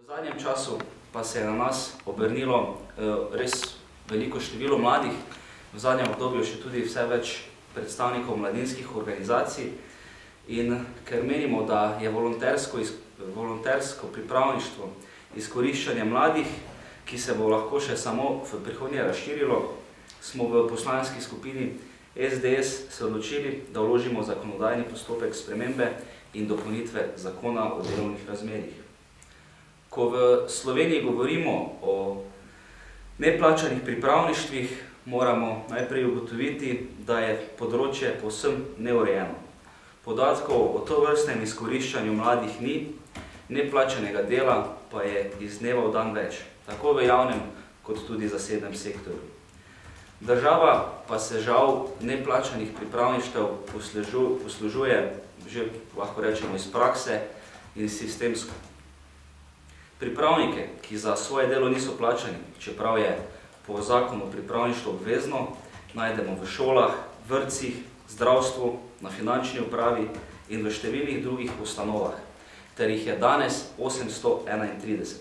zadnjem času pa se je na nas obrnilo res veliko število mladih, v zadnjem obdobju še tudi vse več predstavnikov mladinskih organizacij, in ker menimo, da je volontersko pripravništvo izkoriščanje mladih, ki se bo lahko še samo v prihodnje razširilo, smo v poslanski skupini SDS se odločili, da vložimo zakonodajni postopek spremembe in dopolnitve zakona o delovnih razmerjih. Ko v Sloveniji govorimo o neplačanih pripravništvih, moramo najprej ugotoviti, da je področje povsem neurejeno. Podatkov o tovrstnem izkoriščanju mladih ni, neplačanega dela pa je iz dneva v dan več, tako v javnem kot tudi zasebnem sektorju. Država pa se žal neplačanih pripravništev poslužuje, že lahko rečemo iz prakse in sistemsko. Pripravnike, ki za svoje delo niso plačani, čeprav je po zakonu pripravništvo obvezno, najdemo v šolah, vrtcih, zdravstvu, na finančni upravi in v številnih drugih ustanovah, ter jih je danes 831.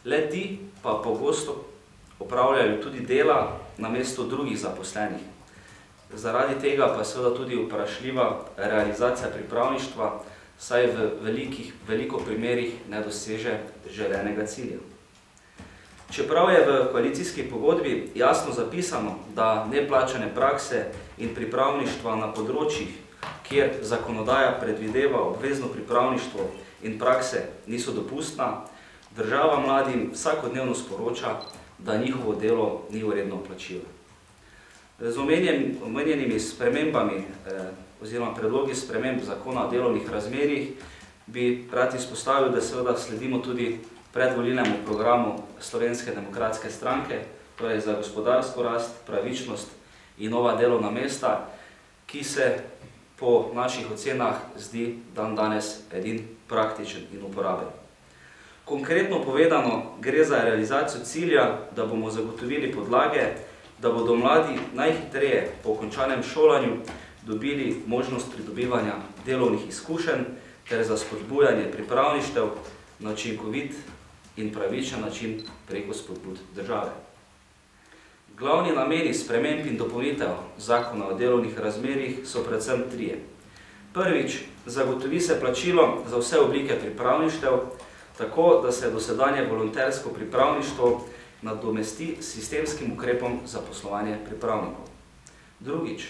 Le-ti pa pogosto opravljajo tudi dela namesto drugih zaposlenih. Zaradi tega pa seveda tudi vprašljiva realizacija pripravništva, saj v veliko primerih ne doseže želenega cilja. Čeprav je v koalicijski pogodbi jasno zapisano, da neplačane prakse in pripravništva na področjih, kjer zakonodaja predvideva obvezno pripravništvo in prakse niso dopustna, država mladim vsakodnevno sporoča, da njihovo delo ni uredno plačilo. Z omenjenimi spremembami oziroma predlogi sprememb zakona o delovnih razmerjih bi rad izpostavil, da seveda sledimo tudi predvolilnemu programu Slovenske demokratske stranke, torej za gospodarsko rast, pravičnost in nova delovna mesta, ki se po naših ocenah zdi dandanes edini praktičen in uporaben. Konkretno povedano, gre za realizacijo cilja, da bomo zagotovili podlage, da bodo mladi najhitreje po končanem šolanju dobili možnost pridobivanja delovnih izkušenj ter za spodbujanje pripravništev na učinkovit in pravičen način preko spodbud države. Glavni nameni sprememb in dopolnitev zakona o delovnih razmerjih so predvsem trije. Prvič, zagotovi se plačilo za vse oblike pripravništev, tako da se dosedanje volontersko pripravništvo nadomesti s sistemskim ukrepom za poslovanje pripravnikov. Drugič,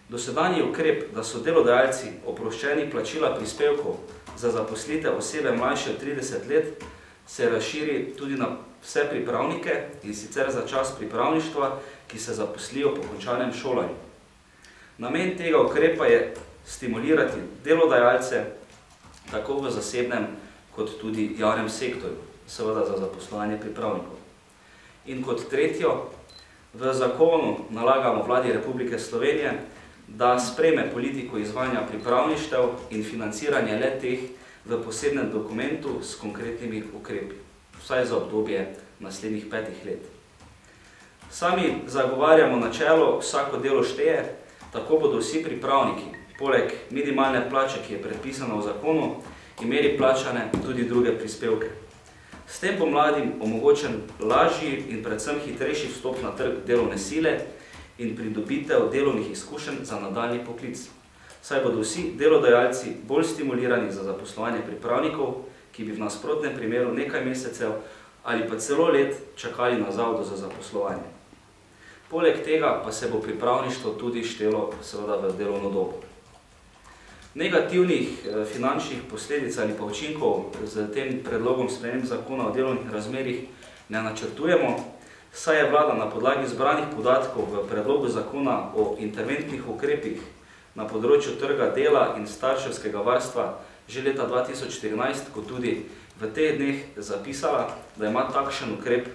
dosedanji ukrep, da so delodajalci oproščeni plačila prispevkov za zaposlitev osebe mlajše od 30 let, se razširi tudi na vse pripravnike, in sicer za čas pripravništva, ki se zaposlijo po končanem šolanju. Namen tega ukrepa je stimulirati delodajalce tako v zasebnem kot tudi javnem sektorju, seveda za zaposlovanje pripravnikov. In kot tretjo, v zakonu nalagamo Vladi Republike Slovenije, da sprejme politiko izvajanja pripravništev in financiranje le-teh v posebnem dokumentu s konkretnimi ukrepi, vsaj za obdobje naslednjih 5 let. Sami zagovarjamo načelo vsako delo šteje, tako bodo vsi pripravniki, poleg minimalne plače, ki je predpisana v zakonu, imeli plačane tudi druge prispevke. S tem bo mladim omogočen lažji in predvsem hitrejši vstop na trg delovne sile in pridobitev delovnih izkušenj za nadaljnji poklic, saj bodo vsi delodajalci bolj stimulirani za zaposlovanje pripravnikov, ki bi v nasprotnem primeru nekaj mesecev ali pa celo let čakali na zavodu za zaposlovanje. Poleg tega pa se bo pripravništvo tudi štelo seveda v delovno dobo. Negativnih finančnih posledic ali pa učinkov z tem predlogom sprememb zakona o delovnih razmerjih ne načrtujemo, saj je vlada na podlagi zbranih podatkov v predlogu zakona o interventnih ukrepih na področju trga dela in starševskega varstva že leta 2014, kot tudi v teh dneh zapisala, da ima takšen ukrep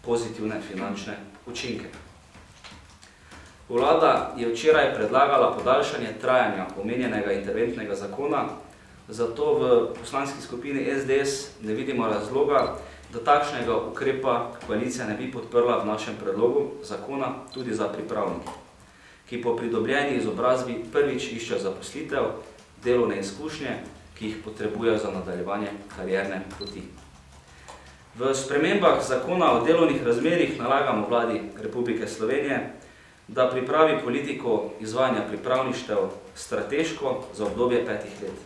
pozitivne finančne učinke. Vlada je včeraj predlagala podaljšanje trajanja omenjenega interventnega zakona, zato v poslanski skupini SDS ne vidimo razloga, da takšnega ukrepa koalicija ne bi podprla v našem predlogu zakona tudi za pripravnike, ki po pridobljeni izobrazbi prvič iščejo zaposlitev, delovne izkušnje, ki jih potrebujejo za nadaljevanje karierne poti. V spremembah zakona o delovnih razmerjih nalagamo vladi Republike Slovenije, da pripravi politiko izvajanja pripravništev strateško za obdobje 5 let.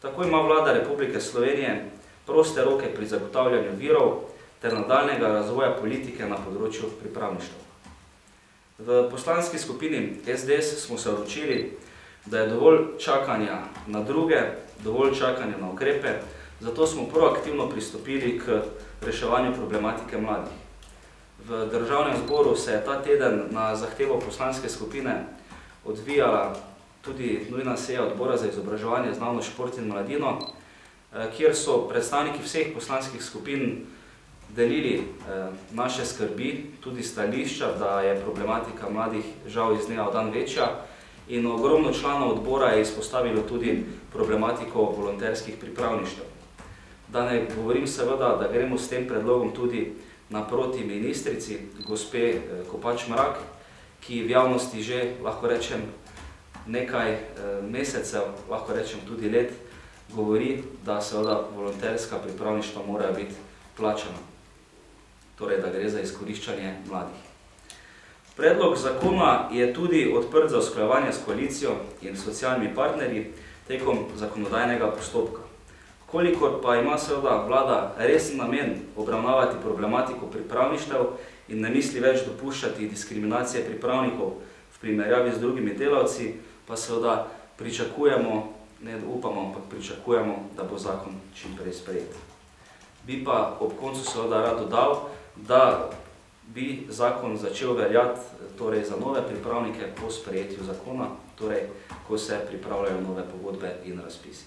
Tako ima vlada Republike Slovenije proste roke pri zagotavljanju virov ter nadaljnjega razvoja politike na področju pripravništev. V poslanski skupini SDS smo se odločili, da je dovolj čakanja na druge, dovolj čakanja na ukrepe, zato smo proaktivno pristopili k reševanju problematike mladih. V Državnem zboru se je ta teden na zahtevo poslanske skupine odvijala tudi nujna seja odbora za izobraževanje, znanost, šport in mladino, kjer so predstavniki vseh poslanskih skupin delili naše skrbi, tudi stališča, da je problematika mladih žal iz dneva v dan večja, in ogromno članov odbora je izpostavilo tudi problematiko volonterskih pripravništev. Da ne govorim seveda, da gremo s tem predlogom tudi naproti ministrici, gospe Kopač Mrak, ki v javnosti že, lahko rečem, nekaj mesecev, lahko rečem tudi let, govori, da seveda volonterska pripravništva morajo biti plačana. Torej, da gre za izkoriščanje mladih. Predlog zakona je tudi odprt za usklajevanje s koalicijo in socialnimi partnerji tekom zakonodajnega postopka. Kolikor pa ima seveda vlada resen namen obravnavati problematiko pripravništev in ne misli več dopuščati diskriminacije pripravnikov v primerjavi z drugimi delavci, pa seveda pričakujemo, ne upamo, ampak pričakujemo, da bo zakon čim prej sprejet. Bi pa ob koncu seveda rad dodal, da bi zakon začel veljati torej za nove pripravnike po sprejetju zakona, torej ko se pripravljajo nove pogodbe in razpisi.